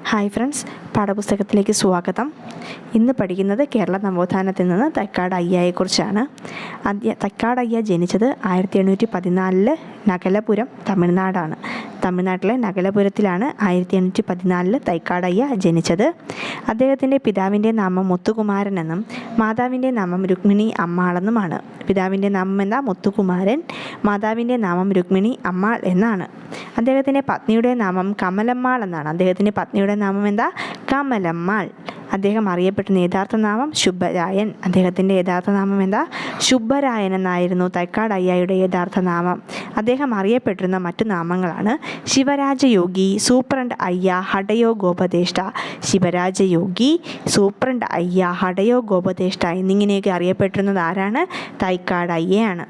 Hi friends, പാഠപുസ്തകത്തിലേക്ക് സ്വാഗതം. ഇന്ന് പഠിക്കുന്നത് കേരള നവോത്ഥാനത്തിൽ നിന്ന് തൈക്കാട് അയ്യയെക്കുറിച്ചാണ്. തൈക്കാട് അയ്യ ജനിച്ചത് 1814 നഗലപുരം, തമിഴ്നാടാണ്. തമിഴ്നാട്ടിലെ നഗലപുരത്തിലാണ് 1814 തൈക്കാട് അയ്യ ജനിച്ചത്. അദ്ദേഹത്തിൻ്റെ പിതാവിൻ്റെ നാമം മുത്തുകുമാരൻ എന്നും മാതാവിൻ്റെ നാമം രുക്മിണി അമ്മാളെന്നുമാണ്. പിതാവിൻ്റെ നാമം എന്താ? മുത്തുകുമാരൻ. മാതാവിൻ്റെ നാമം രുക്മിണി അമ്മാൾ എന്നാണ്. അദ്ദേഹത്തിൻ്റെ പത്നിയുടെ നാമം കമലമ്മാൾ എന്നാണ്. അദ്ദേഹത്തിൻ്റെ പത്നിയുടെ നാമം എന്താ? കമലമ്മാൾ. അദ്ദേഹം അറിയപ്പെടുന്ന യഥാർത്ഥ നാമം ശുഭരായൻ. അദ്ദേഹത്തിൻ്റെ യഥാർത്ഥ നാമം എന്താ? ശുഭരായൻ എന്നായിരുന്നു തൈക്കാട് അയ്യയുടെ യഥാർത്ഥ നാമം. അദ്ദേഹം അറിയപ്പെട്ടിരുന്ന മറ്റു നാമങ്ങളാണ് ശിവരാജയോഗി, സൂപ്രണ്ട് അയ്യ, ഹടയോ ഗോപദേഷ്ട. ശിവരാജയോഗി, സൂപ്രണ്ട് അയ്യ, ഹടയോ ഗോപദേഷ്ട എന്നിങ്ങനെയൊക്കെ അറിയപ്പെട്ടിരുന്നത് ആരാണ്? തൈക്കാട് അയ്യയാണ്.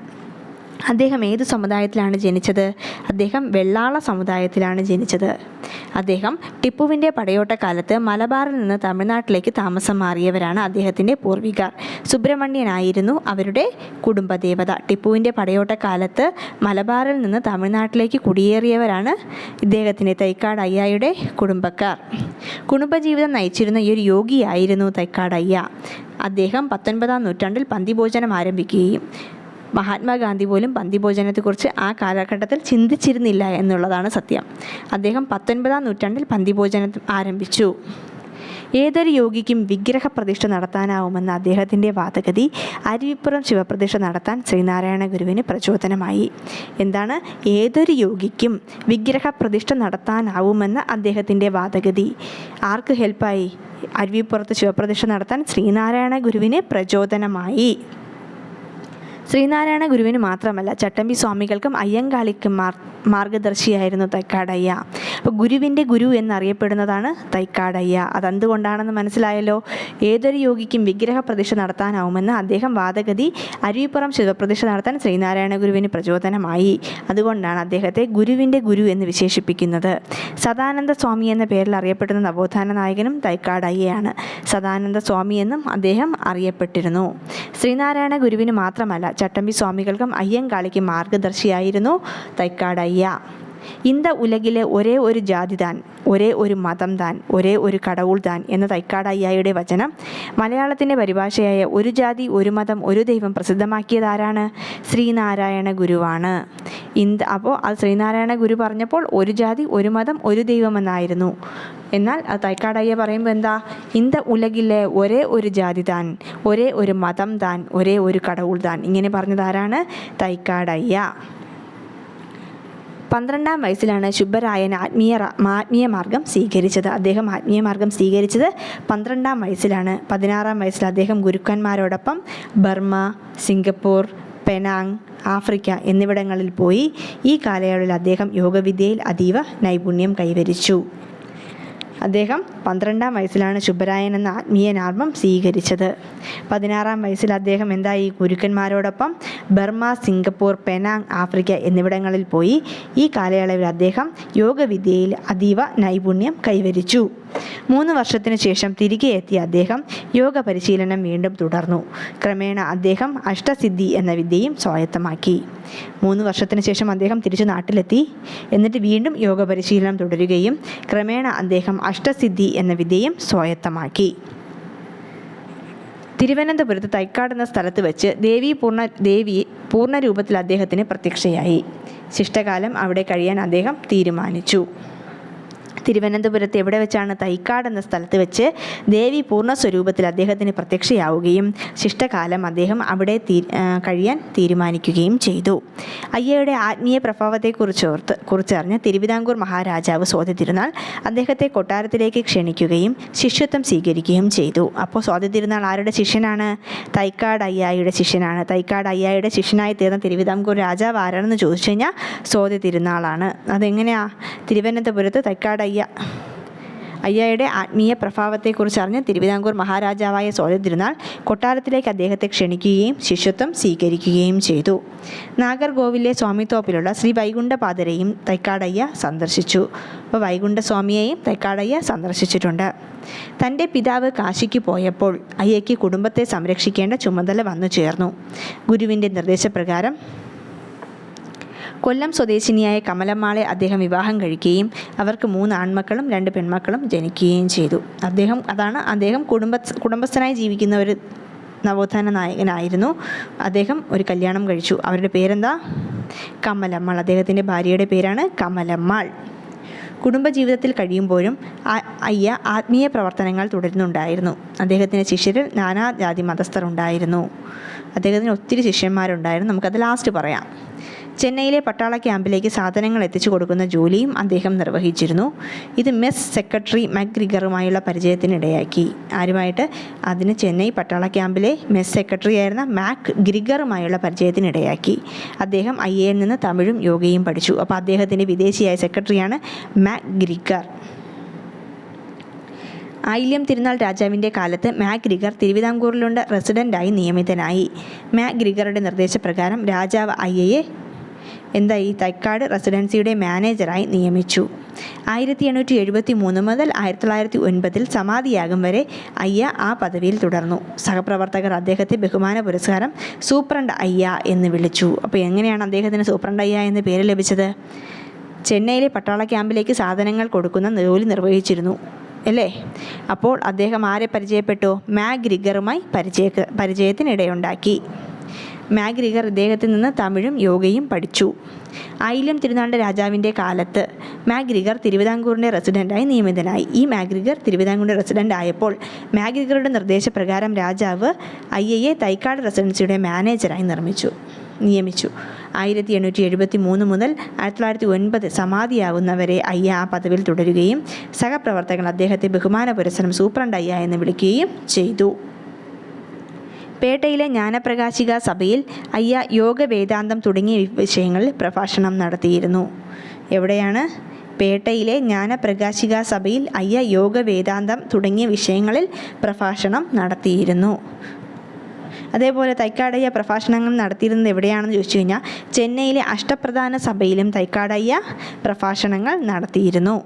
അദ്ദേഹം ഏത് സമുദായത്തിലാണ് ജനിച്ചത്? അദ്ദേഹം വെള്ളാള സമുദായത്തിലാണ് ജനിച്ചത്. അദ്ദേഹം ടിപ്പുവിൻ്റെ പടയോട്ടക്കാലത്ത് മലബാറിൽ നിന്ന് തമിഴ്നാട്ടിലേക്ക് താമസം മാറിയവരാണ് അദ്ദേഹത്തിൻ്റെ പൂർവികർ. സുബ്രഹ്മണ്യനായിരുന്നു അവരുടെ കുടുംബദേവത. ടിപ്പുവിൻ്റെ പടയോട്ടക്കാലത്ത് മലബാറിൽ നിന്ന് തമിഴ്നാട്ടിലേക്ക് കുടിയേറിയവരാണ് ഇദ്ദേഹത്തിൻ്റെ തൈക്കാട് അയ്യയുടെ കുടുംബക്കാർ. കുടുംബജീവിതം നയിച്ചിരുന്ന ഈ ഒരു യോഗിയായിരുന്നു തൈക്കാട് അയ്യ. അദ്ദേഹം 19-ാം നൂറ്റാണ്ടിൽ പന്തിഭോജനം ആരംഭിക്കുകയും മഹാത്മാഗാന്ധി പോലും പന്തിഭോജനത്തെക്കുറിച്ച് ആ കാലഘട്ടത്തിൽ ചിന്തിച്ചിരുന്നില്ല എന്നുള്ളതാണ് സത്യം. അദ്ദേഹം 19-ാം നൂറ്റാണ്ടിൽ പന്തിഭോജനം ആരംഭിച്ചു. ഏതൊരു യോഗിക്കും വിഗ്രഹപ്രതിഷ്ഠ നടത്താനാവുമെന്ന അദ്ദേഹത്തിൻ്റെ വാദഗതി അരുവിപ്പുറം ശിവപ്രതിഷ്ഠ നടത്താൻ ശ്രീനാരായണ ഗുരുവിന് പ്രചോദനമായി. എന്താണ്? ഏതൊരു യോഗിക്കും വിഗ്രഹപ്രതിഷ്ഠ നടത്താനാവുമെന്ന അദ്ദേഹത്തിൻ്റെ വാദഗതി ആർക്ക് ഹെൽപ്പായി? അരുവിപ്പുറത്ത് ശിവപ്രതിഷ്ഠ നടത്താൻ ശ്രീനാരായണ ഗുരുവിന് പ്രചോദനമായി. ശ്രീനാരായണ ഗുരുവിന് മാത്രമല്ല, ചട്ടമ്പി സ്വാമികൾക്കും അയ്യങ്കാളിക്കും മാർഗദർശിയായിരുന്നു തൈക്കാട് അയ്യ. അപ്പോൾ ഗുരുവിൻ്റെ ഗുരു എന്നറിയപ്പെടുന്നതാണ് തൈക്കാട് അയ്യ. അതെന്തുകൊണ്ടാണെന്ന് മനസ്സിലായല്ലോ. ഏതൊരു യോഗിക്കും വിഗ്രഹപ്രതിഷ്ഠ നടത്താനാവുമെന്ന് അദ്ദേഹം വാദഗതി അരുവിപ്പുറം ശിവപ്രതിഷ്ഠ നടത്താൻ ശ്രീനാരായണ ഗുരുവിന് പ്രചോദനമായി. അതുകൊണ്ടാണ് അദ്ദേഹത്തെ ഗുരുവിൻ്റെ ഗുരു എന്ന് വിശേഷിപ്പിക്കുന്നത്. സദാനന്ദ സ്വാമി എന്ന പേരിൽ അറിയപ്പെടുന്ന നവോത്ഥാന നായകനും തൈക്കാട് അയ്യയാണ്. സദാനന്ദ സ്വാമി എന്നും അദ്ദേഹം അറിയപ്പെട്ടിരുന്നു. ശ്രീനാരായണ ഗുരുവിന് മാത്രമല്ല, ചട്ടമ്പി സ്വാമികൾക്കും അയ്യങ്കാളിക്കും മാർഗദർശിയായിരുന്നു തൈക്കാട് അയ്യ. இந்த ഉലകിലെ ഒരേ ഒരു ജാതി താൻ, ഒരേ ഒരു മതം താൻ, ഒരേ ഒരു കടവുൾ താൻ എന്ന തൈക്കാട് അയ്യയുടെ വചനം മലയാളത്തിൻ്റെ പരിഭാഷയായ ഒരു ജാതി ഒരു മതം ഒരു ദൈവം പ്രസിദ്ധമാക്കിയതാരാണ്? ശ്രീനാരായണ ഗുരുവാണ്. അപ്പോൾ അത് ശ്രീനാരായണ ഗുരു പറഞ്ഞപ്പോൾ ഒരു ജാതി ഒരു മതം ഒരു ദൈവം എന്നായിരുന്നു. എന്നാൽ അത് തൈക്കാട് അയ്യ പറയുമ്പോൾ എന്താ? இந்த ഉലകിലെ ഒരേ ഒരു ജാതി താൻ, ഒരേ ഒരു മതം താൻ, ഒരേ ഒരു കടവുൾ താൻ. ഇങ്ങനെ പറഞ്ഞതാരാണ്? തൈക്കാട് അയ്യ. 12-ാം വയസ്സിലാണ് ശുഭരായൻ ആത്മീയ മാർഗം സ്വീകരിച്ചത്. അദ്ദേഹം ആത്മീയ മാർഗം സ്വീകരിച്ചത് 12-ാം വയസ്സിലാണ്. 16-ാം വയസ്സിൽ അദ്ദേഹം ഗുരുക്കന്മാരോടൊപ്പം ബർമ്മ, സിംഗപ്പൂർ, പെനാങ്, ആഫ്രിക്ക എന്നിവിടങ്ങളിൽ പോയി. ഈ കാലയളവിൽ അദ്ദേഹം യോഗവിദ്യയിൽ അതീവ നൈപുണ്യം കൈവരിച്ചു. അദ്ദേഹം 12-ാം വയസ്സിലാണ് ശുഭരായൻ എന്ന ആത്മീയ നാമം സ്വീകരിച്ചത്. 16-ാം വയസ്സിൽ അദ്ദേഹം എന്തായി? ഗുരുക്കന്മാരോടൊപ്പം ബർമ്മ, സിംഗപ്പൂർ, പെനാങ്, ആഫ്രിക്ക എന്നിവിടങ്ങളിൽ പോയി. ഈ കാലയളവിൽ അദ്ദേഹം യോഗവിദ്യയിൽ അതീവ നൈപുണ്യം കൈവരിച്ചു. 3 വർഷത്തിനു ശേഷം തിരികെ എത്തിയ അദ്ദേഹം യോഗ പരിശീലനം വീണ്ടും തുടർന്നു. ക്രമേണ അദ്ദേഹം അഷ്ടസിദ്ധി എന്ന വിദ്യയും സ്വായത്തമാക്കി. 3 വർഷത്തിനു ശേഷം അദ്ദേഹം തിരിച്ചു നാട്ടിലെത്തി. എന്നിട്ട് വീണ്ടും യോഗ പരിശീലനം തുടരുകയും ക്രമേണ അദ്ദേഹം അഷ്ടസിദ്ധി എന്ന വിദ്യയും സ്വായത്തമാക്കി. തിരുവനന്തപുരത്ത് തൈക്കാട് എന്ന സ്ഥലത്ത് വെച്ച് ദേവി പൂർണ്ണ രൂപത്തിൽ അദ്ദേഹത്തിന് പ്രത്യക്ഷയായി. ശിഷ്ടകാലം അവിടെ കഴിയാൻ അദ്ദേഹം തീരുമാനിച്ചു. തിരുവനന്തപുരത്ത് എവിടെ വെച്ചാണ്? തൈക്കാട് എന്ന സ്ഥലത്ത് വെച്ച് ദേവി പൂർണ്ണ സ്വരൂപത്തിൽ അദ്ദേഹത്തിന് പ്രത്യക്ഷയാവുകയും ശിഷ്ടകാലം അദ്ദേഹം അവിടെ കഴിയാൻ തീരുമാനിക്കുകയും ചെയ്തു. അയ്യയുടെ ആത്മീയ പ്രഭാവത്തെക്കുറിച്ചറിഞ്ഞ് തിരുവിതാംകൂർ മഹാരാജാവ് സ്വാതി തിരുനാൾ അദ്ദേഹത്തെ കൊട്ടാരത്തിലേക്ക് ക്ഷണിക്കുകയും ശിഷ്യത്വം സ്വീകരിക്കുകയും ചെയ്തു. അപ്പോൾ സ്വാതി തിരുനാൾ ആരുടെ ശിഷ്യനാണ്? തൈക്കാട് അയ്യയുടെ ശിഷ്യനാണ്. തൈക്കാട് അയ്യയുടെ ശിഷ്യനായി തീർന്ന തിരുവിതാംകൂർ രാജാവ് ആരാണെന്ന് ചോദിച്ചു കഴിഞ്ഞാൽ സ്വാതി തിരുനാളാണ്. അതെങ്ങനെയാ? തിരുവനന്തപുരത്ത് തൈക്കാട് അയ്യയുടെ ആത്മീയ പ്രഭാവത്തെക്കുറിച്ച് അറിഞ്ഞ് തിരുവിതാംകൂർ മഹാരാജാവായ സ്വാതി തിരുനാൾ കൊട്ടാരത്തിലേക്ക് അദ്ദേഹത്തെ ക്ഷണിക്കുകയും ശിഷ്യത്വം സ്വീകരിക്കുകയും ചെയ്തു. നാഗർകോവിലെ സ്വാമിത്തോപ്പിലുള്ള ശ്രീ വൈകുണ്ഠപാദരെയും തൈക്കാട് അയ്യ സന്ദർശിച്ചു. അപ്പോൾ വൈകുണ്ഠസ്വാമിയെയും തൈക്കാട് അയ്യ സന്ദർശിച്ചിട്ടുണ്ട്. തൻ്റെ പിതാവ് കാശിക്ക് പോയപ്പോൾ അയ്യയ്ക്ക് കുടുംബത്തെ സംരക്ഷിക്കേണ്ട ചുമതല വന്നു ചേർന്നു. ഗുരുവിൻ്റെ നിർദ്ദേശപ്രകാരം കൊല്ലം സ്വദേശിനിയായ കമലമ്മാളെ അദ്ദേഹം വിവാഹം കഴിക്കുകയും അവർക്ക് 3 ആൺമക്കളും 2 പെൺമക്കളും ജനിക്കുകയും ചെയ്തു. അദ്ദേഹം കുടുംബസ്ഥനായി ജീവിക്കുന്ന ഒരു നവോത്ഥാന നായകനായിരുന്നു. അദ്ദേഹം ഒരു കല്യാണം കഴിച്ചു. അവരുടെ പേരെന്താ? കമലമ്മാൾ. അദ്ദേഹത്തിൻ്റെ ഭാര്യയുടെ പേരാണ് കമലമ്മാൾ. കുടുംബജീവിതത്തിൽ കഴിയുമ്പോഴും അയ്യ ആത്മീയ പ്രവർത്തനങ്ങൾ തുടരുന്നുണ്ടായിരുന്നു. അദ്ദേഹത്തിൻ്റെ ശിഷ്യരിൽ നാനാജാതി മതസ്ഥർ ഉണ്ടായിരുന്നു. അദ്ദേഹത്തിന് ഒത്തിരി ശിഷ്യന്മാരുണ്ടായിരുന്നു. നമുക്കത് ലാസ്റ്റ് പറയാം. ചെന്നൈയിലെ പട്ടാള ക്യാമ്പിലേക്ക് സാധനങ്ങൾ എത്തിച്ചു കൊടുക്കുന്ന ജോലിയും അദ്ദേഹം നിർവഹിച്ചിരുന്നു. ഇത് മെസ് സെക്രട്ടറി മാക്ഗ്രിഗറുമായുള്ള പരിചയത്തിനിടയാക്കി. ആരുമായിട്ട്? അതിന് ചെന്നൈ പട്ടാള ക്യാമ്പിലെ മെസ് സെക്രട്ടറി ആയിരുന്ന മാക്ഗ്രിഗറുമായുള്ള പരിചയത്തിനിടയാക്കി. അദ്ദേഹം അയ്യയിൽ നിന്ന് തമിഴും യോഗയും പഠിച്ചു. അപ്പോൾ അദ്ദേഹത്തിൻ്റെ വിദേശിയായ സെക്രട്ടറിയാണ് മാക്ഗ്രിഗർ. ആയില്യം തിരുനാൾ രാജാവിൻ്റെ കാലത്ത് മാക്ഗ്രിഗർ തിരുവിതാംകൂറിലുള്ള റെസിഡൻ്റായി നിയമിതനായി. മാക്ഗ്രിഗറുടെ നിർദ്ദേശപ്രകാരം രാജാവ് അയ്യയെ തൈക്കാട് റെസിഡൻസിയുടെ മാനേജറായി നിയമിച്ചു. 1873 മുതൽ 1909 സമാധിയാകും വരെ അയ്യ ആ പദവിയിൽ തുടർന്നു. സഹപ്രവർത്തകർ അദ്ദേഹത്തെ ബഹുമാന പുരസ്കാരം സൂപ്രണ്ട് അയ്യ എന്ന് വിളിച്ചു. അപ്പോൾ എങ്ങനെയാണ് അദ്ദേഹത്തിന് സൂപ്രണ്ട് അയ്യ എന്ന് പേര് ലഭിച്ചത്? ചെന്നൈയിലെ പട്ടാള ക്യാമ്പിലേക്ക് സാധനങ്ങൾ കൊടുക്കുന്ന ജോലി നിർവഹിച്ചിരുന്നു അല്ലേ? അപ്പോൾ അദ്ദേഹം ആരെ പരിചയപ്പെട്ടു? മാക്ഗ്രിഗറുമായി പരിചയത്തിനിടയുണ്ടാക്കി. മാക്ഗ്രിഗർ ഇദ്ദേഹത്തിൽ നിന്ന് തമിഴും യോഗയും പഠിച്ചു. ആയില്യം തിരുനാളിൻ്റെ രാജാവിൻ്റെ കാലത്ത് മാക്ഗ്രിഗർ തിരുവിതാംകൂറിൻ്റെ റെസിഡൻ്റായി നിയമിതനായി. ഈ മാക്ഗ്രിഗർ തിരുവിതാംകൂറിൻ്റെ റെസിഡൻ്റ് ആയപ്പോൾ മാക്ഗ്രിഗറുടെ നിർദ്ദേശപ്രകാരം രാജാവ് അയ്യയെ തൈക്കാട് റെസിഡൻസിയുടെ മാനേജറായി നിയമിച്ചു. 1873 മുതൽ 1909 സമാധിയാകുന്നവരെ അയ്യ ആ പദവിയിൽ തുടരുകയും സഹപ്രവർത്തകർ അദ്ദേഹത്തെ ബഹുമാന പുരസ്സരം സൂപ്രണ്ട് അയ്യ എന്ന് വിളിക്കുകയും ചെയ്തു. പേട്ടയിലെ ജ്ഞാനപ്രകാശിക സഭയിൽ അയ്യ യോഗ വേദാന്തം തുടങ്ങിയ വിഷയങ്ങളിൽ പ്രഭാഷണം നടത്തിയിരുന്നു. എവിടെയാണ്? പേട്ടയിലെ ജ്ഞാനപ്രകാശിക സഭയിൽ അയ്യ യോഗ വേദാന്തം തുടങ്ങിയ വിഷയങ്ങളിൽ പ്രഭാഷണം നടത്തിയിരുന്നു. അതേപോലെ തൈക്കാടയ്യ പ്രഭാഷണങ്ങൾ നടത്തിയിരുന്നത് എവിടെയാണെന്ന് ചോദിച്ചു കഴിഞ്ഞാൽ ചെന്നൈയിലെ അഷ്ടപ്രധാന സഭയിലും തൈക്കാടയ്യ പ്രഭാഷണങ്ങൾ നടത്തിയിരുന്നു.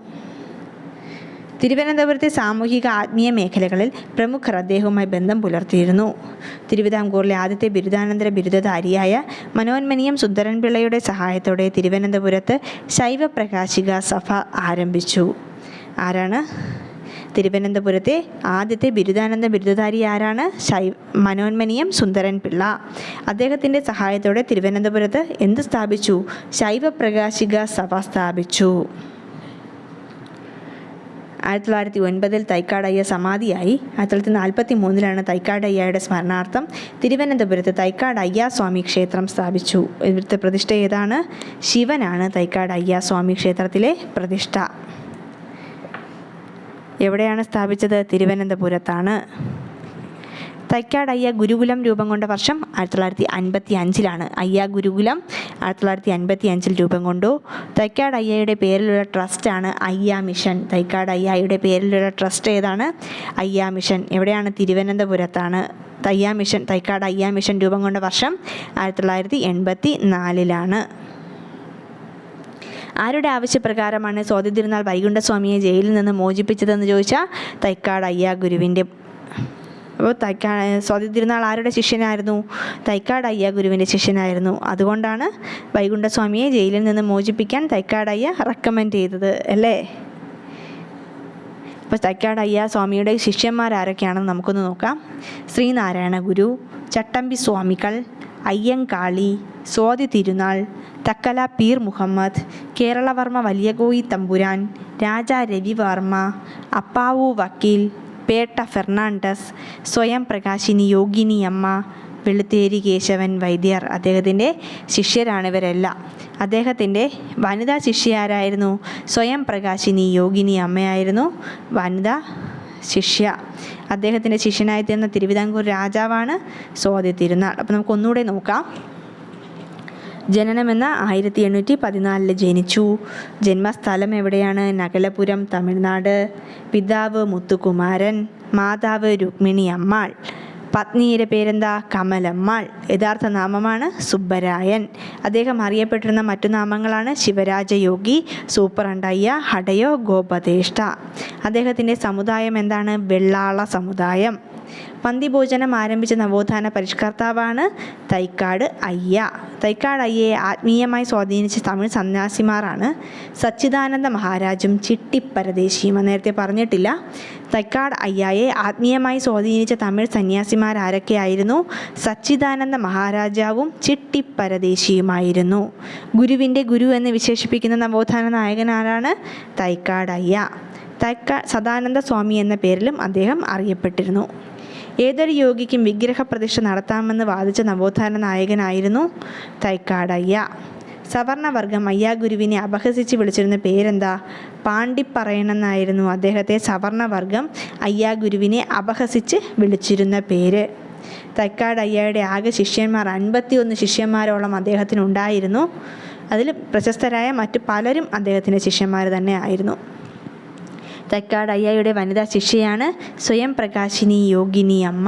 തിരുവനന്തപുരത്തെ സാമൂഹിക ആത്മീയ മേഖലകളിൽ പ്രമുഖർ അദ്ദേഹവുമായി ബന്ധം പുലർത്തിയിരുന്നു. തിരുവിതാംകൂറിലെ ആദ്യത്തെ ബിരുദാനന്തര ബിരുദധാരിയായ മനോന്മനീയം സുന്ദരൻപിള്ളയുടെ സഹായത്തോടെ തിരുവനന്തപുരത്ത് ശൈവപ്രകാശിക സഭ ആരംഭിച്ചു. ആരാണ്? തിരുവനന്തപുരത്തെ ആദ്യത്തെ ബിരുദധാരി ആരാണ്? മനോന്മനീയം സുന്ദരൻപിള്ള. അദ്ദേഹത്തിൻ്റെ സഹായത്തോടെ തിരുവനന്തപുരത്ത് എന്ത് സ്ഥാപിച്ചു? ശൈവപ്രകാശിക സഭ സ്ഥാപിച്ചു. 1909 തൈക്കാടയ്യ സമാധിയായി. 1943 തൈക്കാടയ്യയുടെ സ്മരണാർത്ഥം തിരുവനന്തപുരത്ത് തൈക്കാടയ്യ സ്വാമി ക്ഷേത്രം സ്ഥാപിച്ചു. ഇവിടുത്തെ പ്രതിഷ്ഠ ഏതാണ്? ശിവനാണ് തൈക്കാടയ്യ സ്വാമി ക്ഷേത്രത്തിലെ പ്രതിഷ്ഠ. എവിടെയാണ് സ്ഥാപിച്ചത്? തിരുവനന്തപുരത്താണ്. തൈക്കാട് അയ്യ ഗുരുകുലം രൂപം കൊണ്ട വർഷം 1955 അയ്യ ഗുരുകുലം 1955 രൂപം കൊണ്ടു. തൈക്കാട് അയ്യയുടെ പേരിലുള്ള ട്രസ്റ്റാണ് അയ്യ മിഷൻ. തൈക്കാട് അയ്യയുടെ പേരിലുള്ള ട്രസ്റ്റ് ഏതാണ്? അയ്യ മിഷൻ. എവിടെയാണ്? തിരുവനന്തപുരത്താണ്. തൈക്കാട് അയ്യ മിഷൻ രൂപം കൊണ്ട വർഷം 1984. ആരുടെ ആവശ്യപ്രകാരമാണ് സ്വാതി തിരുനാൾ വൈകുണ്ഠസ്വാമിയെ ജയിലിൽ നിന്ന് മോചിപ്പിച്ചതെന്ന് ചോദിച്ചാൽ തൈക്കാട് അയ്യ ഗുരുവിൻ്റെ. അപ്പോൾ സ്വാതി തിരുനാൾ ആരുടെ ശിഷ്യനായിരുന്നു? തൈക്കാട് അയ്യ ഗുരുവിൻ്റെ ശിഷ്യനായിരുന്നു. അതുകൊണ്ടാണ് വൈകുണ്ഠസ്വാമിയെ ജയിലിൽ നിന്ന് മോചിപ്പിക്കാൻ തൈക്കാട് അയ്യ റെക്കമെൻഡ് ചെയ്തത് അല്ലേ? അപ്പോൾ തൈക്കാട് അയ്യ സ്വാമിയുടെ ശിഷ്യന്മാരാരൊക്കെയാണെന്ന് നമുക്കൊന്ന് നോക്കാം. ശ്രീനാരായണ ഗുരു, ചട്ടമ്പി സ്വാമികൾ, അയ്യങ്കാളി, സ്വാതി തിരുനാൾ, തക്കല പീർ മുഹമ്മദ്, കേരളവർമ്മ വലിയകോയി തമ്പുരാൻ, രാജ രവിവർമ്മ, അപ്പാവു വക്കീൽ, പേട്ട ഫെർണാണ്ടസ്, സ്വയം പ്രകാശിനി യോഗിനി അമ്മ, വെളുത്തേരി കേശവൻ വൈദ്യർ. അദ്ദേഹത്തിൻ്റെ ശിഷ്യരാണിവരെല്ലാം. അദ്ദേഹത്തിൻ്റെ വനിതാ ശിഷ്യ ആരായിരുന്നു? സ്വയം പ്രകാശിനി യോഗിനി അമ്മയായിരുന്നു വനിതാ ശിഷ്യ. അദ്ദേഹത്തിൻ്റെ ശിഷ്യനായി തീർന്ന തിരുവിതാംകൂർ രാജാവാണ് സ്വാതി തിരുനാൾ. അപ്പോൾ നമുക്കൊന്നുകൂടെ നോക്കാം. ജനനമെന്ന 1814 ജനിച്ചു. ജന്മസ്ഥലം എവിടെയാണ്? നഗലപുരം, തമിഴ്നാട്. പിതാവ് മുത്തുകുമാരൻ, മാതാവ് രുക്മിണി അമ്മാൾ. പത്നിയുടെ പേരെന്താ? കമലമ്മാൾ. യഥാർത്ഥ നാമമാണ് സുബ്ബരായൻ. അദ്ദേഹം അറിയപ്പെട്ടിരുന്ന മറ്റു നാമങ്ങളാണ് ശിവരാജയോഗി, സൂപ്രണ്ടയ്യ, ഹടയോ, ഗോപതേഷ്ട. അദ്ദേഹത്തിൻ്റെ സമുദായം എന്താണ്? വെള്ളാള സമുദായം. പന്തിഭോജനം ആരംഭിച്ച നവോത്ഥാന പരിഷ്കർത്താവാണ് തൈക്കാട് അയ്യ. തൈക്കാട് അയ്യയെ ആത്മീയമായി സ്വാധീനിച്ച തമിഴ് സന്യാസിമാരാണ് സച്ചിദാനന്ദ മഹാരാജും ചിട്ടിപ്പരദേശിയും. നേരത്തെ പറഞ്ഞിട്ടില്ല. തൈക്കാട് അയ്യയെ ആത്മീയമായി സ്വാധീനിച്ച തമിഴ് സന്യാസിമാരാരൊക്കെയായിരുന്നു? സച്ചിദാനന്ദ മഹാരാജാവും ചിട്ടിപ്പരദേശിയുമായിരുന്നു. ഗുരുവിൻ്റെ ഗുരു എന്ന് വിശേഷിപ്പിക്കുന്ന നവോത്ഥാന നായകനാരാണ്? തൈക്കാട് അയ്യ. സദാനന്ദ സ്വാമി എന്ന പേരിലും അദ്ദേഹം അറിയപ്പെട്ടിരുന്നു. ഏതൊരു യോഗിക്കും വിഗ്രഹപ്രതിഷ്ഠ നടത്താമെന്ന് വാദിച്ച നവോത്ഥാന നായകനായിരുന്നു തൈക്കാട് അയ്യ. സവർണവർഗം അയ്യാ ഗുരുവിനെ അപഹസിച്ച് വിളിച്ചിരുന്ന പേരെന്താ? പാണ്ടിപ്പറയനെന്നായിരുന്നു അദ്ദേഹത്തെ സവർണവർഗം അയ്യാ ഗുരുവിനെ അപഹസിച്ച് വിളിച്ചിരുന്ന പേര്. തൈക്കാട് അയ്യയുടെ ആകെ ശിഷ്യന്മാർ 51 ശിഷ്യന്മാരോളം അദ്ദേഹത്തിനുണ്ടായിരുന്നു. അതിൽ പ്രശസ്തരായ മറ്റു പലരും അദ്ദേഹത്തിൻ്റെ ശിഷ്യന്മാർ തന്നെ ആയിരുന്നു. തൈക്കാട് അയ്യയുടെ വനിതാ ശിഷ്യയാണ് സ്വയം പ്രകാശിനി യോഗിനി അമ്മ.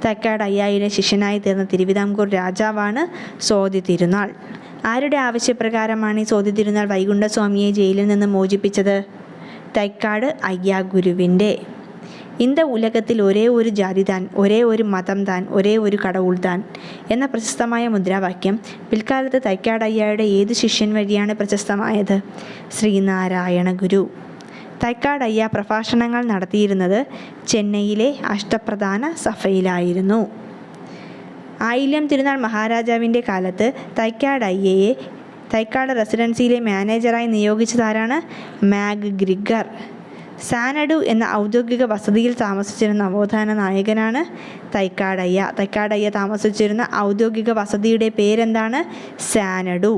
തൈക്കാട് അയ്യയുടെ ശിഷ്യനായി തീർന്ന തിരുവിതാംകൂർ രാജാവാണ് സോതി തിരുനാൾ. ആരുടെ ആവശ്യപ്രകാരമാണ് ഈ സോതി തിരുനാൾ വൈകുണ്ഠസ്വാമിയെ ജയിലിൽ നിന്ന് മോചിപ്പിച്ചത്? തൈക്കാട് അയ്യ ഗുരുവിൻ്റെ. இந்த ഉലകത്തിൽ ഒരേ ഒരു ജാതി താൻ, ഒരേ ഒരു മതം താൻ, ഒരേ ഒരു കടവുൾ താൻ എന്ന പ്രശസ്തമായ മുദ്രാവാക്യം പിൽക്കാലത്ത് തൈക്കാട് അയ്യയുടെ ഏത് ശിഷ്യൻ വഴിയാണ് പ്രശസ്തമായത്? ശ്രീനാരായണ ഗുരു. തൈക്കാട് അയ്യ പ്രഭാഷണങ്ങൾ നടത്തിയിരുന്നത് ചെന്നൈയിലെ അഷ്ടപ്രധാന സഭയിലായിരുന്നു. ആയില്യം തിരുനാൾ മഹാരാജാവിൻ്റെ കാലത്ത് തൈക്കാട് അയ്യയെ തൈക്കാട് റെസിഡൻസിയിലെ മാനേജറായി നിയോഗിച്ചതാരാണ്? മാഗ് ഗ്രിഗർ. സാനഡു എന്ന ഔദ്യോഗിക വസതിയിൽ താമസിച്ചിരുന്ന നവോത്ഥാന നായകനാണ് തൈക്കാട് അയ്യ. തൈക്കാട് അയ്യ താമസിച്ചിരുന്ന ഔദ്യോഗിക വസതിയുടെ പേരെന്താണ്? സാനഡു.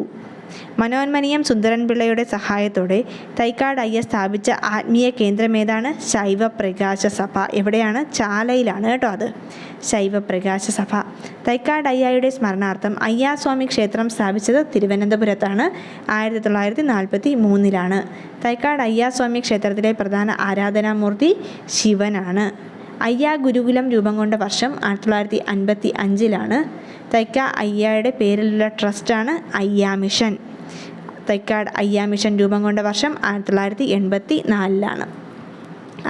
മനോന്മനീയം സുന്ദരൻപിള്ളയുടെ സഹായത്തോടെ തൈക്കാട് അയ്യ സ്ഥാപിച്ച ആത്മീയ കേന്ദ്രം ഏതാണ്? ശൈവപ്രകാശ സഭ. എവിടെയാണ്? ചാലയിലാണ് കേട്ടോ അത്. ശൈവപ്രകാശ സഭ. തൈക്കാട് അയ്യയുടെ സ്മരണാർത്ഥം അയ്യാസ്വാമി ക്ഷേത്രം സ്ഥാപിച്ചത് തിരുവനന്തപുരത്താണ്. 1943 തൈക്കാട് അയ്യാസ്വാമി ക്ഷേത്രത്തിലെ പ്രധാന ആരാധനാമൂർത്തി ശിവനാണ്. അയ്യ ഗുരുകുലം രൂപം കൊണ്ട വർഷം 1955. തൈക്കാട് അയ്യയുടെ പേരിലുള്ള ട്രസ്റ്റാണ് അയ്യ മിഷൻ. തൈക്കാട് അയ്യ മിഷൻ രൂപം കൊണ്ട വർഷം 1984.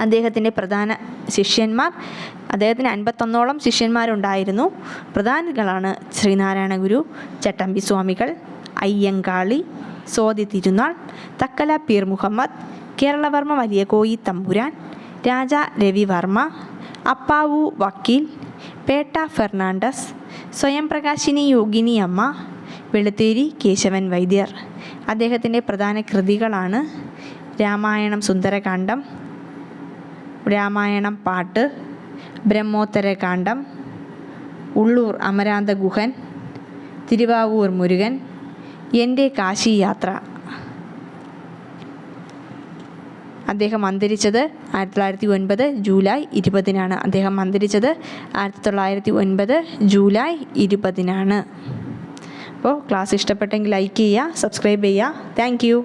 അദ്ദേഹത്തിൻ്റെ പ്രധാന ശിഷ്യന്മാർ, അദ്ദേഹത്തിന് 51ഓളം ശിഷ്യന്മാരുണ്ടായിരുന്നു. പ്രധാനികളാണ് ശ്രീനാരായണ ഗുരു, ചട്ടമ്പി സ്വാമികൾ, അയ്യങ്കാളി, സോതി തിരുനാൾ, തക്കല പീർ മുഹമ്മദ്, കേരളവർമ്മ വലിയ കോയി തമ്പുരാൻ, രാജ രവിവർമ്മ, അപ്പാവു വക്കീൽ, പേട്ട ഫെർണാണ്ടസ്, സ്വയം പ്രകാശിനി യോഗിനി അമ്മ, വെളുത്തേരി കേശവൻ വൈദ്യർ. അദ്ദേഹത്തിൻ്റെ പ്രധാന കൃതികളാണ് രാമായണം സുന്ദരകാന്ഡം, രാമായണം പാട്ട്, ബ്രഹ്മോത്തരകാന്ഡം, ഉള്ളൂർ അമരാന്ത ഗുഹൻ, തിരുവാവൂർ മുരുകൻ, എൻ്റെ കാശി യാത്ര. അദ്ദേഹം അന്തരിച്ചത് 1909 ജൂലൈ 20 അദ്ദേഹം അന്തരിച്ചത് 1909 ജൂലൈ 20. അപ്പോൾ ക്ലാസ് ഇഷ്ടപ്പെട്ടെങ്കിൽ ലൈക്ക് ചെയ്യുക, സബ്സ്ക്രൈബ് ചെയ്യുക. Thank you.